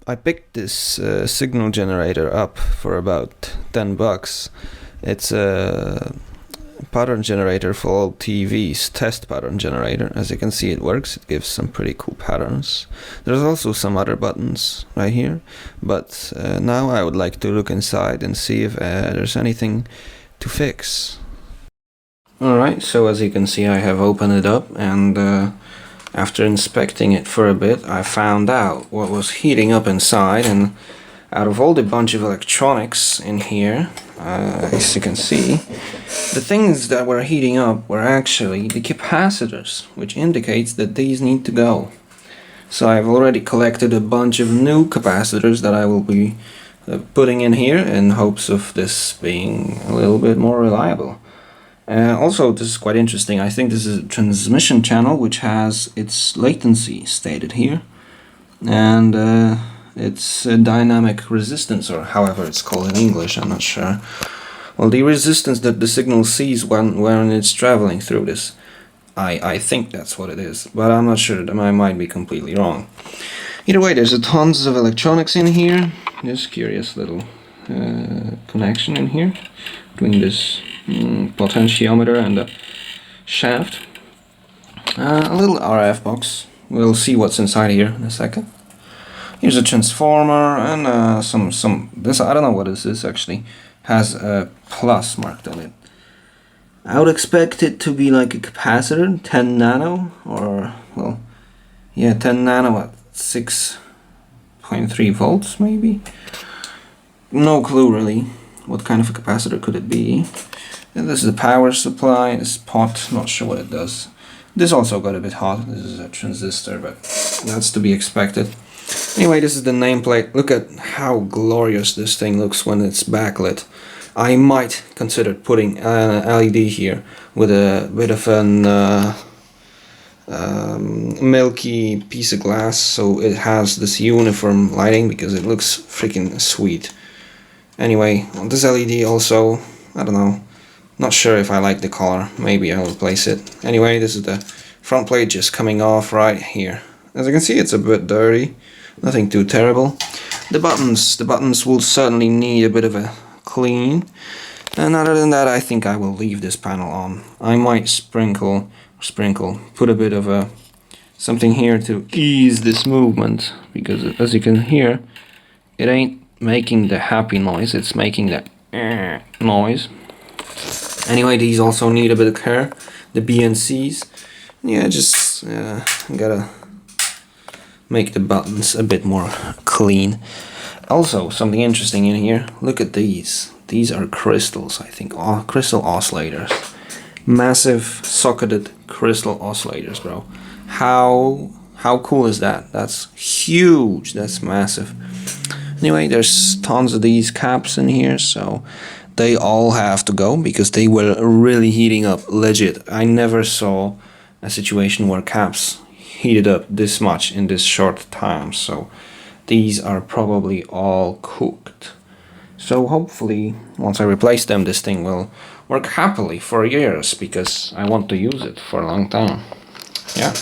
I picked this signal generator up for about $10. It's a pattern generator for all TVs, test pattern generator. As you can see, it works. It gives some pretty cool patterns. There's also some other buttons right here, but now I would like to look inside and see if there's anything to fix. Alright, so as you can see, I have opened it up, and after inspecting it for a bit, I found out what was heating up inside. And out of all the bunch of electronics in here, as you can see, the things that were heating up were actually the capacitors, which indicates that these need to go. So I've already collected a bunch of new capacitors that I will be putting in here in hopes of this being a little bit more reliable. Also, this is quite interesting. I think this is a transmission channel which has its latency stated here, and it's a dynamic resistance, or however it's called in English, I'm not sure. Well, the resistance that the signal sees when it's traveling through this. I think that's what it is, but I'm not sure. I might be completely wrong. Either way, there's tons of electronics in here. This curious little connection in here between this potentiometer and the shaft. A little RF box. We'll see what's inside here in a second. Here's a transformer and some this, I don't know what this is actually, has a plus marked on it. I would expect it to be like a capacitor, 10 nano, or, well, yeah, 10 nano at 6.3 volts maybe. No clue really. What kind of a capacitor could it be? And this is the power supply, this pot, not sure what it does. This also got a bit hot. This is a transistor, but that's to be expected. Anyway, this is the nameplate. Look at how glorious this thing looks when it's backlit. I might consider putting an LED here with a bit of an milky piece of glass, so it has this uniform lighting, because it looks freaking sweet. Anyway, on this LED also, I don't know, not sure if I like the color. Maybe I'll replace it. Anyway, this is the front plate just coming off right here. As you can see, it's a bit dirty. Nothing too terrible. The buttons will certainly need a bit of a clean. And other than that, I think I will leave this panel on. I might put a bit of something here to ease this movement, because as you can hear, it ain't making the happy noise, it's making the noise. Anyway, these also need a bit of care, the BNCs. Yeah, just gotta make the buttons a bit more clean. Also, something interesting in here, look at these. These are crystals, I think, crystal oscillators. Massive socketed crystal oscillators, bro. How cool is that? That's huge, that's massive. Anyway, there's tons of these caps in here, so they all have to go, because they were really heating up, legit. I never saw a situation where caps heated up this much in this short time, so these are probably all cooked. So hopefully, once I replace them, this thing will work happily for years, because I want to use it for a long time. Yeah,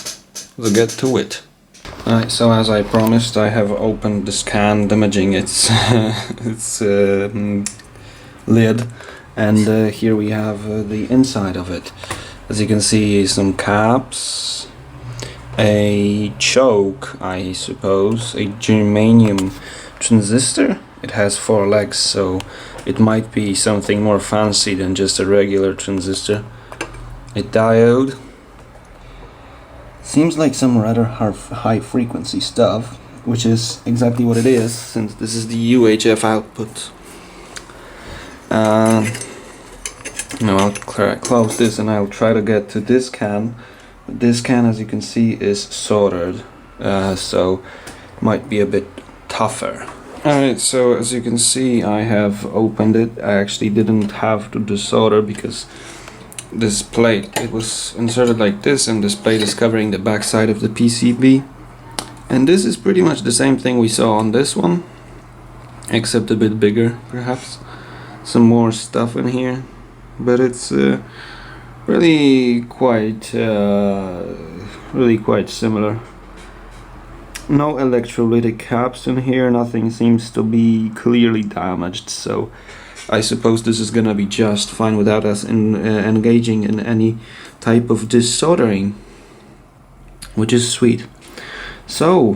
we'll get to it. Alright, so as I promised, I have opened this can, damaging its lid, and here we have the inside of it. As you can see, some caps, a choke, I suppose, a germanium transistor. It has 4 legs, so it might be something more fancy than just a regular transistor. A diode. Seems like some rather high frequency stuff, which is exactly what it is, since this is the UHF output. Now I'll close this and I'll try to get to this can. This can, as you can see, is soldered, so might be a bit tougher. Alright, so as you can see, I have opened it. I actually didn't have to desolder, because this plate, it was inserted like this, and this plate is covering the back side of the PCB. And this is pretty much the same thing we saw on this one, except a bit bigger, perhaps. Some more stuff in here, but it's really quite similar. No electrolytic caps in here, nothing seems to be clearly damaged, so I suppose this is gonna be just fine without us engaging in any type of desoldering, which is sweet. So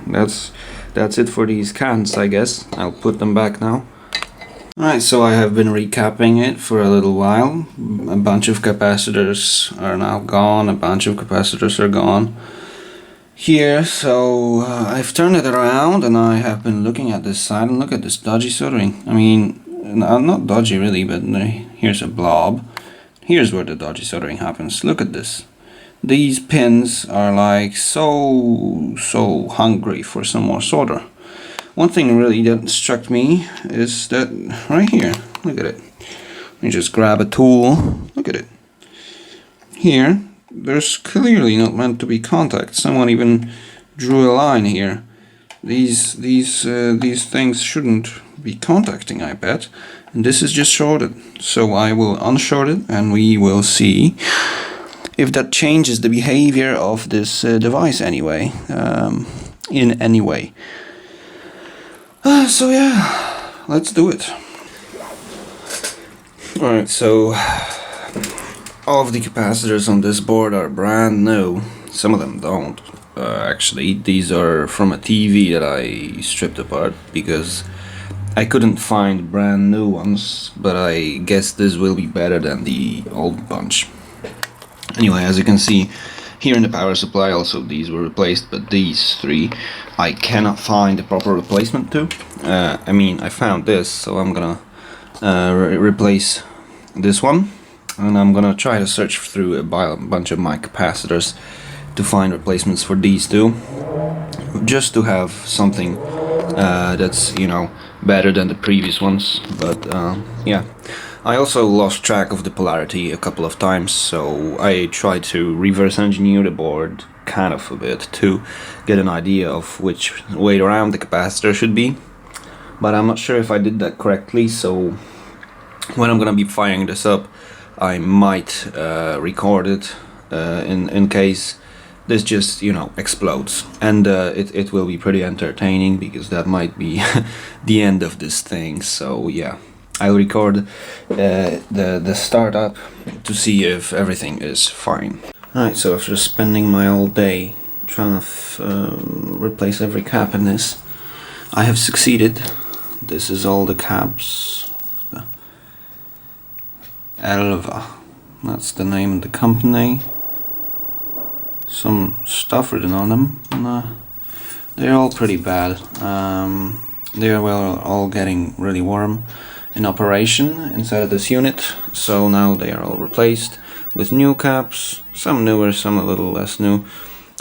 that's it for these cans, I guess. I'll put them back now. Alright, so I have been recapping it for a little while. A bunch of capacitors are now gone, a bunch of capacitors are gone here, so I've turned it around and I have been looking at this side, and look at this dodgy soldering. I mean, not dodgy really, but here's a blob. Here's where the dodgy soldering happens. Look at this. These pins are like so hungry for some more solder. One thing really that struck me is that right here, look at it. You just grab a tool, look at it. Here, there's clearly not meant to be contact. Someone even drew a line here. These things shouldn't be contacting, I bet. And this is just shorted. So I will unshort it and we will see if that changes the behavior of this device anyway, in any way. So yeah, let's do it. Alright, so all of the capacitors on this board are brand new. Some of them don't. Actually, these are from a TV that I stripped apart because I couldn't find brand new ones, but I guess this will be better than the old bunch. Anyway, as you can see here in the power supply, also these were replaced, but these three I cannot find a proper replacement to. I mean, I found this, so I'm gonna replace this one, and I'm gonna try to search through a bunch of my capacitors to find replacements for these two, just to have something that's, you know, better than the previous ones. But yeah, I also lost track of the polarity a couple of times, so I tried to reverse engineer the board kind of a bit to get an idea of which way around the capacitor should be, but I'm not sure if I did that correctly. So when I'm gonna be firing this up, I might record it in case this just, you know, explodes, and it will be pretty entertaining because that might be the end of this thing. So yeah, I'll record the startup to see if everything is fine. Alright, so after spending my whole day trying to replace every cap in this, I have succeeded. This is all the caps. Elva, that's the name of the company. Some stuff written on them, and they're all pretty bad. They are all getting really warm in operation inside of this unit, so now they are all replaced with new caps, some newer, some a little less new.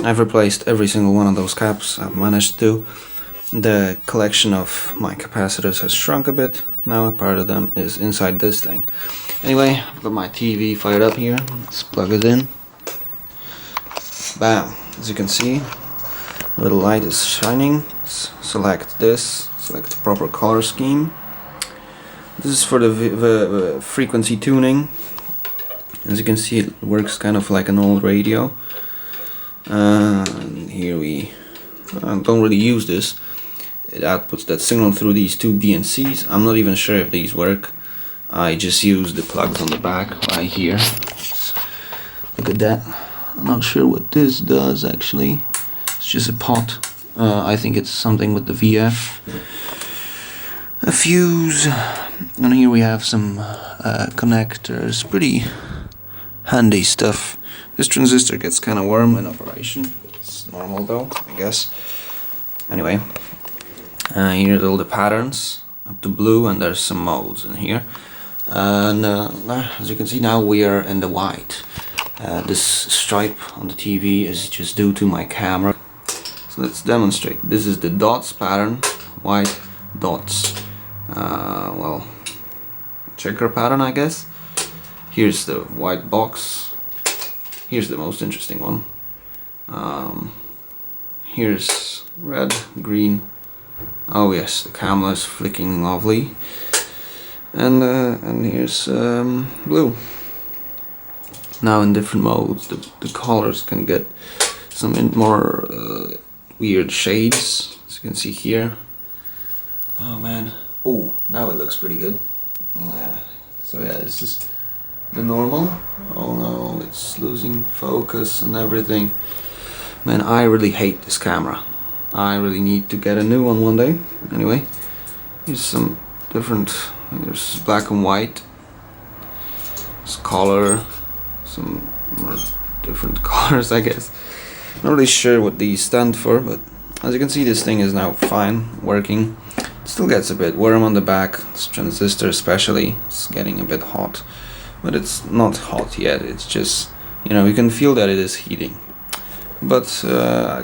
I've replaced every single one of those caps. I've managed to. The collection of my capacitors has shrunk a bit. Now a part of them is inside this thing. Anyway, I've got my TV fired up here. Let's plug it in. Bam! As you can see, a little light is shining. Let's select this, select the proper color scheme. This is for the frequency tuning. As you can see, it works kind of like an old radio. And here we don't really use this. It outputs that signal through these two BNCs. I'm not even sure if these work. I just use the plugs on the back right here. Look at that. I'm not sure what this does actually. It's just a pot. I think it's something with the VF. A fuse. And here we have some connectors. Pretty handy stuff. This transistor gets kind of warm in operation. It's normal though, I guess. Anyway, here's all the patterns up to blue, and there's some modes in here. And as you can see, now we are in the white. This stripe on the TV is just due to my camera. So let's demonstrate. This is the dots pattern, white dots. Well, checker pattern, I guess. Here's the white box. Here's the most interesting one. Here's red, green. Oh yes, the camera is flicking lovely. And here's blue. Now in different modes, the colors can get some more weird shades, as you can see here. Oh man, oh, now it looks pretty good. So yeah, this is the normal. Oh no, it's losing focus and everything. Man, I really hate this camera. I really need to get a new one day. Anyway, here's some different, there's black and white, there's color, some more different colors, I guess. Not really sure what these stand for, but as you can see, this thing is now fine, working. It still gets a bit warm on the back, this transistor especially, it's getting a bit hot. But it's not hot yet, it's just, you know, you can feel that it is heating. But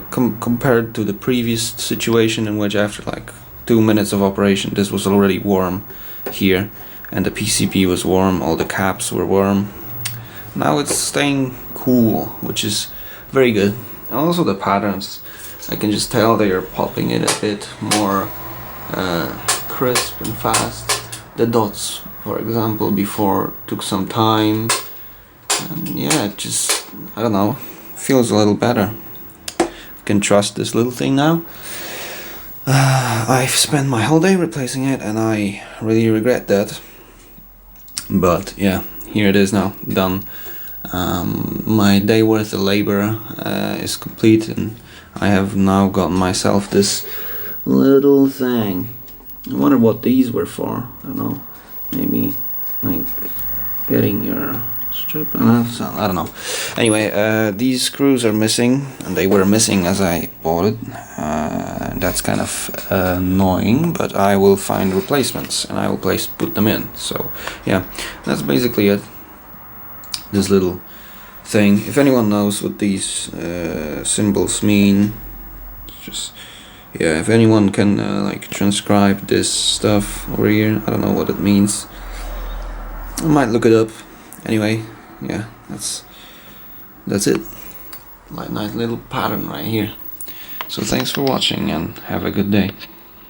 compared to the previous situation in which after like 2 minutes of operation this was already warm here, and the PCB was warm, all the caps were warm. Now it's staying cool, which is very good. And also the patterns, I can just tell they are popping it a bit more crisp and fast. The dots, for example, before took some time, and yeah, it just, I don't know, feels a little better. Can trust this little thing now. I've spent my whole day replacing it and I really regret that, but yeah, here it is now, done. My day worth of labor is complete, and I have now gotten myself this little thing. I wonder what these were for. I don't know, maybe like getting your strip, I don't know. Anyway, these screws are missing, and they were missing as I bought it. That's kind of annoying, but I will find replacements and I will put them in. So yeah, that's basically it. This little thing. If anyone knows what these symbols mean, just yeah, if anyone can like transcribe this stuff over here, I don't know what it means. I might look it up. Anyway, yeah, that's it. Like nice little pattern right here. So thanks for watching and have a good day.